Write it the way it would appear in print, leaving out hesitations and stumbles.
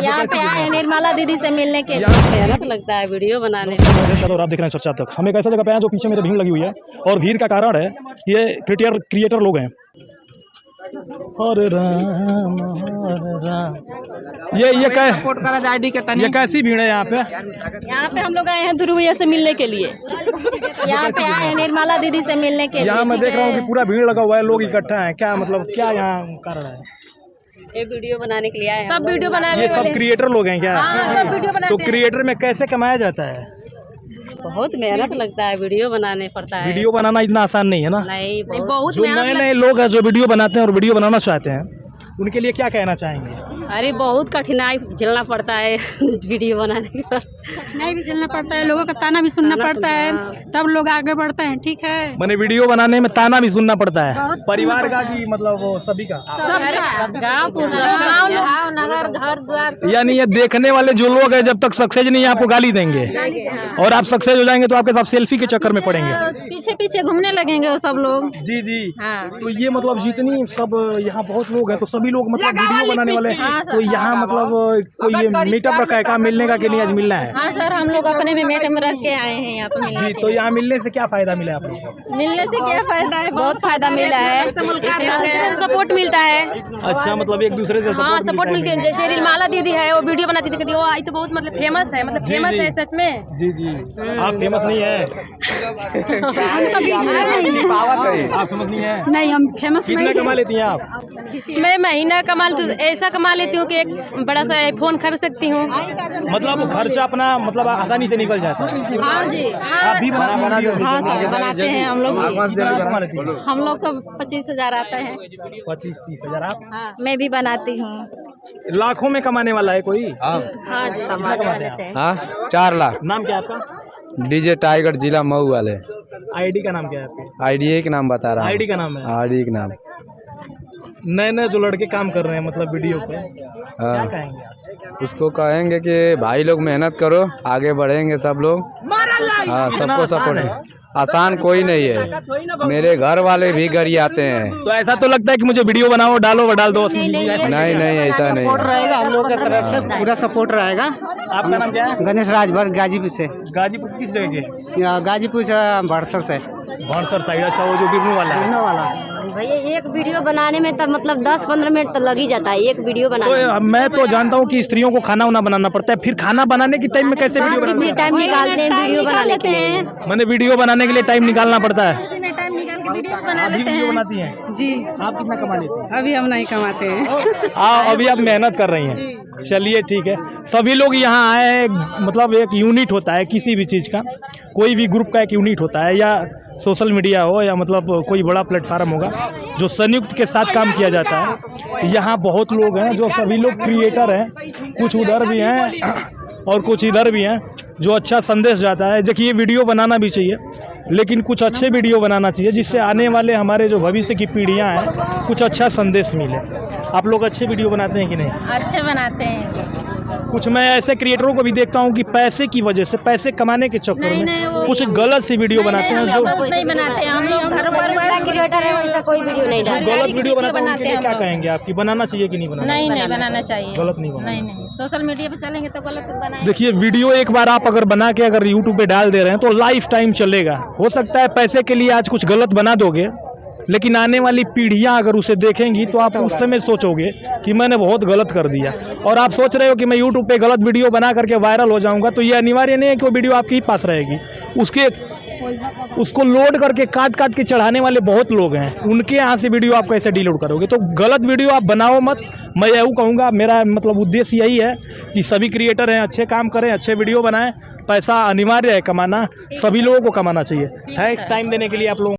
यहाँ पे आए निर्मला दीदी से मिलने के लिए। मेहनत लगता है वीडियो बनाने में। और आप देख रहे हैं चर्चा तक। हम एक ऐसा जगह पे हैं जो पीछे मेरे भीड़ लगी हुई है और भीड़ का कारण है ये क्रिएटर लोग हैं। हरे राम ये कैसी भीड़ है यहाँ पे? यहाँ पे हम लोग आए हैं ध्रुव भैया से मिलने के लिए। यहाँ पे आए हैं निर्मला दीदी से मिलने के लिए। यहाँ मैं देख रहा हूँ कि पूरा भीड़ लगा हुआ है, लोग इकट्ठा हैं। क्या मतलब क्या यहाँ कारण है? ये वीडियो बनाने के लिए आए हैं। सब वीडियो बनाने ये सब क्रिएटर लोग हैं क्या? सब वीडियो बनाते तो क्रिएटर में कैसे कमाया जाता है? बहुत मेहनत लगता है, वीडियो बनाने पड़ता है। वीडियो बनाना इतना आसान नहीं है ना। नहीं, बहुत जो नए नए लोग हैं जो वीडियो बनाते हैं और वीडियो बनाना चाहते हैं उनके लिए क्या कहना चाहेंगे? अरे बहुत कठिनाई झेलना पड़ता है वीडियो बनाने के बाद। कठिनाई भी झेलना पड़ता है, लोगों का ताना भी सुनना पड़ता है, तब लोग आगे बढ़ते हैं। ठीक है, मैंने वीडियो बनाने में ताना भी सुनना पड़ता है। परिवार का कि मतलब वो सभी का? गाँव नगर घर द्वार। यानी ये देखने वाले जो लोग हैं जब तक सक्सेस नहीं है आपको गाली देंगे और आप सक्सेस हो जाएंगे तो आपके साथ सेल्फी के चक्कर में पड़ेंगे। पीछे पीछे घूमने लगेंगे वो सब लोग। जी जी। हाँ। तो ये मतलब जितनी सब यहाँ बहुत लोग हैं तो सभी लोग मतलब वीडियो बनाने वाले तो यहाँ मतलब कोई ये मीटअप रखा है क्या मिलने का कि नहीं आज मिलना है? हाँ सर, हम लोग अपने भी मीटअप में रख के आए हैं यहाँ पे मिलने। जी, तो यहाँ मिलने से क्या फायदा मिला आप लोगों को? मिलने से क्या फायदा है? बहुत फायदा मिला है, सपोर्ट मिलता है। अच्छा, मतलब एक दूसरे से हाँ, सपोर्ट मिलती है। जैसे निर्मला दीदी है, वो वीडियो बनाती थी, वो आई तो बहुत मतलब फेमस है, मतलब फेमस है सच में। जी जी। आप फेमस नहीं है? आप फेमस नहीं है? नहीं, हम फेमस कितना कमा लेती हैं आप? मैं महीना ऐसा कमा लेती हूँ कि एक बड़ा सा फोन खरीद सकती हूँ। मतलब खर्चा अपना मतलब आसानी से निकल जाता है। हाँ जी, आप भी बनाते हैं? हाँ सर, बनाते हैं हम लोग। कमा लेती हैं? हम लोग को 25,000 आता है। 25-30 हजार। आप? हाँ, मैं भी बनाती हूँ। लाखों में कमाने वाला है कोई? हाँ जी, कितना कमाते हैं? हाँ, 4 लाख। नाम क्या है आपका? डीजे टाइगर जिला मऊ वाले। आईडी का नाम क्या है आपके? आईडी के नाम बता रहा हूँ। आईडी का नाम है? आईडी के नाम। नए नए जो लड़के काम कर रहे हैं मतलब वीडियो पे, क्या हाँ, कहेंगे आप? उसको कहेंगे कि भाई लोग मेहनत करो, आगे बढ़ेंगे सब लोग। हाँ, सबको सपोर्ट। आसान कोई नहीं है, मेरे घर वाले भी घर आते हैं। तो ऐसा तो लगता है कि मुझे वीडियो बनाओ डालो डाल दो। नहीं नहीं, ऐसा नहीं है। रहेगा हम लोग की तरफ से पूरा सपोर्ट रहेगा। आपका नाम क्या है? गणेश राजभर, गाजीपुर से। गाजीपुर किस जगह के? गाजीपुर से बड़सर से। भरसर साइड। अच्छा, वो जो गिरने वाला है। वाला भैया एक वीडियो बनाने में तब मतलब 10-15 मिनट तो लग ही जाता है एक वीडियो बनाने में। तो मैं तो जानता हूँ कि स्त्रियों को खाना वाना बनाना पड़ता है, फिर खाना बनाने के टाइम में कैसे वीडियो बनाते हैं? टाइम निकालते हैं वीडियो बनाने के लिए। मैंने वीडियो बनाने के लिए टाइम निकालना पड़ता है। उसी में टाइम निकाल के वीडियो बना आप भी लेते वीडियो हैं। बनाती हैं? जी, आप कितना कमा लेती हैं? अभी हम नहीं कमाते हैं। अभी आप मेहनत कर रही हैं। चलिए ठीक है। सभी लोग यहाँ आए हैं, मतलब एक यूनिट होता है किसी भी चीज़ का, कोई भी ग्रुप का एक यूनिट होता है, या सोशल मीडिया हो या मतलब कोई बड़ा प्लेटफार्म होगा जो संयुक्त के साथ काम किया जाता है। यहाँ बहुत लोग हैं जो सभी लोग क्रिएटर हैं, कुछ उधर भी हैं और कुछ इधर भी हैं, जो अच्छा संदेश जाता है। देखिए, वीडियो बनाना भी चाहिए लेकिन कुछ अच्छे वीडियो बनाना चाहिए जिससे आने वाले हमारे जो भविष्य की पीढ़ियाँ हैं कुछ अच्छा संदेश मिले। आप लोग अच्छे वीडियो बनाते हैं कि नहीं? अच्छे बनाते हैं। कुछ मैं ऐसे क्रिएटरों को भी देखता हूँ कि पैसे की वजह से, पैसे कमाने के चक्कर में कुछ गलत सी वीडियो बनाते हैं जो नहीं बनाते हैं। हम लोग घर पर क्रिएटर है वैसा कोई वीडियो नहीं डालता। गलत वीडियो बनाते हैं। उनके लिए क्या कहेंगे आपकी? बनाना चाहिए कि नहीं बनाना? नहीं बनाना चाहिए। गलत नहीं बनाना। नहीं, सोशल मीडिया पे चलेंगे तो गलत बनाएंगे। देखिए, वीडियो एक बार आप अगर बना के अगर यूट्यूब पे डाल दे रहे हैं तो लाइफ टाइम चलेगा। हो सकता है पैसे के लिए आज कुछ गलत बना दोगे लेकिन आने वाली पीढ़ियां अगर उसे देखेंगी तो आप उस समय सोचोगे कि मैंने बहुत गलत कर दिया। और आप सोच रहे हो कि मैं यूट्यूब पे गलत वीडियो बना करके वायरल हो जाऊंगा, तो ये अनिवार्य नहीं है कि वो वीडियो आपके ही पास रहेगी। उसको लोड करके काट के चढ़ाने वाले बहुत लोग हैं, उनके यहाँ से वीडियो आप कैसे डिलीट करोगे? तो गलत वीडियो आप बनाओ मत। मैं यही कहूँगा, मेरा मतलब उद्देश्य यही है कि सभी क्रिएटर हैं अच्छे काम करें, अच्छे वीडियो बनाएं। पैसा अनिवार्य है कमाना, सभी लोगों को कमाना चाहिए। थैंक्स टाइम देने के लिए आप लोगों